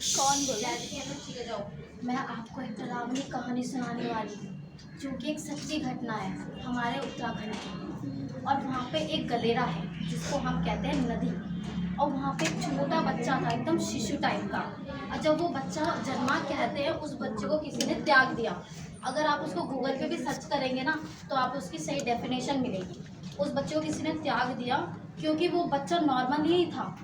कौन बोला? मैं आपको एक डरावनी कहानी सुनाने वाली हूँ जो कि एक सच्ची घटना है हमारे उत्तराखंड की। और वहाँ पे एक गदेरा है जिसको हम कहते हैं नदी। और वहाँ पे एक छोटा बच्चा था, एकदम शिशु टाइप का। और जब वो बच्चा जन्मा, कहते हैं उस बच्चे को किसी ने त्याग दिया। अगर आप उसको गूगल पे भी सर्च करेंगे ना तो आप उसकी सही डेफिनेशन मिलेगी। उस बच्चे को किसी ने त्याग दिया क्योंकि वो बच्चा नॉर्मल ही था।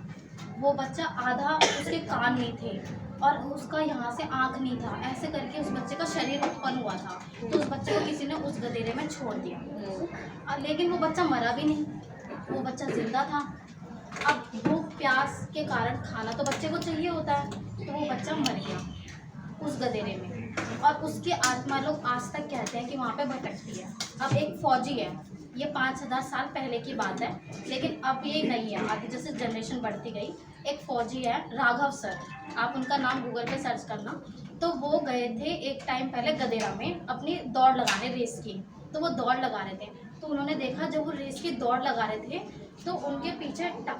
वो बच्चा आधा, उसके कान नहीं थे और उसका यहाँ से आँख नहीं था। ऐसे करके उस बच्चे का शरीर उत्पन्न हुआ था। तो उस बच्चे को किसी ने उस गदेरे में छोड़ दिया। लेकिन वो बच्चा मरा भी नहीं, वो बच्चा जिंदा था। अब वो प्यास के कारण खाना तो बच्चे को चाहिए होता है, तो वो बच्चा मर गया उस गदेरे में। और उसकी आत्मा, लोग आज तक कहते हैं कि वहाँ पे भटकती है। अब एक फौजी है, ये 5000 साल पहले की बात है, लेकिन अब ये नहीं है। आगे जैसे जनरेशन बढ़ती गई, एक फौजी है राघव सर, आप उनका नाम गूगल पे सर्च करना। तो वो गए थे एक टाइम पहले गदेरा में अपनी दौड़ लगाने, रेस की। तो वो दौड़ लगा रहे थे, तो उन्होंने देखा जब वो रेस की दौड़ लगा रहे थे तो उनके पीछे टक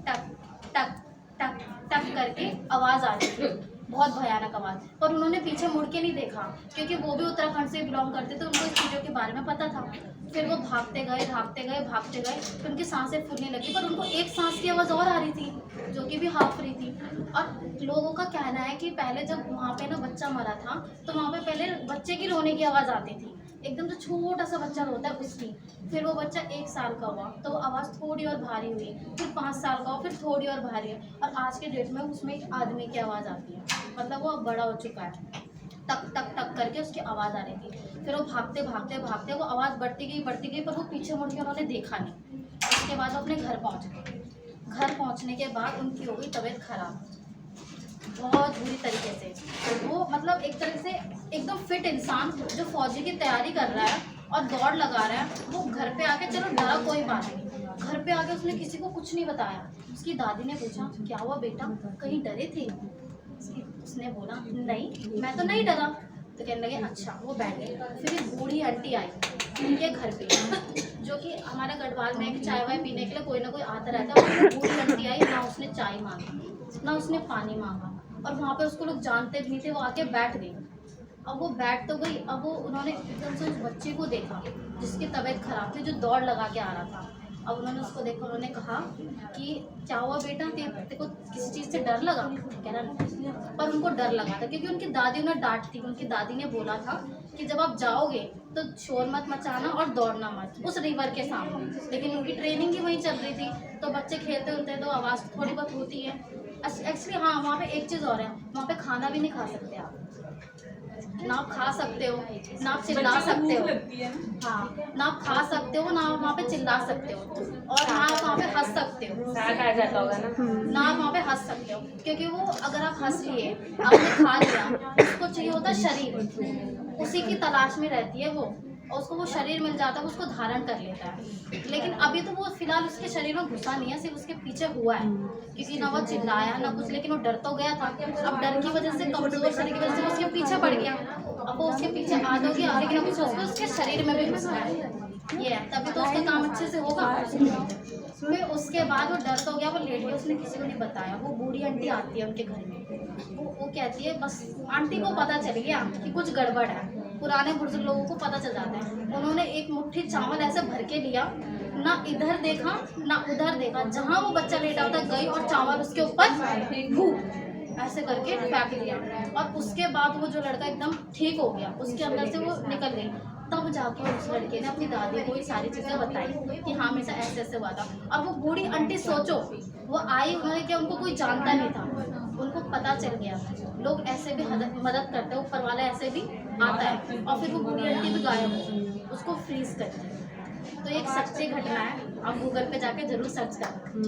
टक टक टक टक करके आवाज़ आ रही थी, बहुत भयानक आवाज़। पर उन्होंने पीछे मुड़ के नहीं देखा क्योंकि वो भी उत्तराखंड से बिलोंग करते थे, उनको इस चीज़ों के बारे में पता था। फिर वो भागते गए भागते गए भागते गए, फिर उनकी सांसें फूलने लगी। पर उनको एक सांस की आवाज़ और आ रही थी जो कि भी हाफ रही थी। और लोगों का कहना है कि पहले जब वहाँ पे ना बच्चा मरा था तो वहाँ पे पहले बच्चे की रोने की आवाज़ आती थी, एकदम जो छोटा सा बच्चा रोता है उसकी। फिर वो बच्चा 1 साल का हुआ तो वो आवाज़ थोड़ी और भारी हुई, फिर 5 साल का हुआ, फिर थोड़ी और भारी हुई, और आज के डेट में उसमें एक आदमी की आवाज़ आती है। मतलब वो अब बड़ा हो चुका है, टक टक टक करके उसकी आवाज़ आ रही थी। फिर वो भागते भागते भागते, वो आवाज़ बढ़ती गई, पर वो पीछे मुड़ के उन्होंने देखा नहीं। उसके बाद वो अपने घर पहुँच गए। घर पहुँचने के बाद उनकी हो गई तबीयत खराब, बहुत बुरी तरीके से। तो वो मतलब एक तरह से एकदम फिट इंसान जो फौजी की तैयारी कर रहा है और दौड़ लगा रहा है, वो घर पे आके, चलो डरा कोई बात नहीं, घर पे आके उसने किसी को कुछ नहीं बताया। उसकी दादी ने पूछा, क्या हुआ बेटा, कहीं डरे थे? उसने बोला, नहीं मैं तो नहीं डरा। तो कहने लगे अच्छा। वो बैठ गए। फिर एक बूढ़ी आंटी आई उनके घर पे, जो कि हमारे गढ़वाल में चाय वाय पीने के लिए कोई ना कोई आता रहता है। बूढ़ी आंटी आई, ना उसने चाय मांगी ना उसने पानी मांगा, और वहाँ पे उसको लोग जानते भी नहीं थे। वो आके बैठ गई। अब वो बैठ तो गई, अब वो उन्होंने एकदम से उस बच्चे को देखा जिसकी तबीयत खराब थी, जो दौड़ लगा के आ रहा था। अब उन्होंने उसको देखा, उन्होंने कहा कि क्या हुआ बेटा, तेरे को किसी चीज़ से डर लगा? कह रहा नहीं। पर उनको डर लगा था क्योंकि उनकी दादी उन्हें डांटती थी। उनकी दादी ने बोला था कि जब आप जाओगे तो शोर मत मचाना और दौड़ना मत उस रिवर के सामने। लेकिन उनकी ट्रेनिंग ही वहीं चल रही थी, तो बच्चे खेलते होते हैं तो आवाज़ थोड़ी बहुत होती है। एक्चुअली हाँ, वहाँ पे एक चीज़ और है, वहाँ पे खाना भी नहीं खा सकते आप, ना आप खा सकते हो ना आप चिल्ला सकते हो। हाँ, ना आप खा सकते हो ना आप वहाँ पे चिल्ला सकते हो, और ना आप वहाँ पे हंस सकते हो। ना आप वहाँ पे हंस सकते हो क्योंकि वो, अगर आप हंस लिए, आपने खा लिया, उसको चाहिए होता है शरीर, उसी की तलाश में रहती है वो, और उसको वो शरीर मिल जाता है, उसको धारण कर लेता है। लेकिन अभी तो वो फिलहाल उसके शरीर में घुसा नहीं है, सिर्फ उसके पीछे हुआ है क्योंकि ना वो चिल्लाया ना कुछ, लेकिन वो डर तो गया था। अब डर की वजह से, कमजोर शरीर की वजह से वो उसके पीछे पड़ गया। अब वो उसके पीछे आ तो गया, लेकिन अभी उसको उसके शरीर में भी घुसा है, ये है, तभी तो उसका काम अच्छे से होगा। फिर उसके बाद वो डर तो गया, वो लेट गया, उसने किसी को नहीं बताया। वो बूढ़ी आंटी आती है उनके घर में, वो कहती है, बस आंटी को पता चल गया कि कुछ गड़बड़ है। पुराने बुजुर्ग लोगों को पता चल जाता है। उन्होंने एक मुट्ठी चावल ऐसे भर के लिया, ना इधर देखा ना उधर देखा, जहाँ वो बच्चा लेटा होता गई और चावल उसके ऊपर ऐसे करके फेंक दिया। और उसके बाद वो जो लड़का एकदम ठीक हो गया, उसके अंदर से वो निकल गई। तब जाके उस लड़के ने अपनी दादी को ये सारी चीज़ें बताई कि हाँ मेरे साथ ऐसे ऐसे हुआ था। और वो बूढ़ी आंटी, सोचो, वो आई, उन्होंने क्या, उनको कोई जानता नहीं था, उनको पता चल गया। लोग ऐसे भी मदद करते हैं, ऊपर वाला ऐसे भी आता है। और फिर वो बूढ़ी आंटी भी गायब हो, उसको फ्रीज करती है। तो एक सच्ची घटना है, आप गूगल पे जाके जरूर सर्च करें।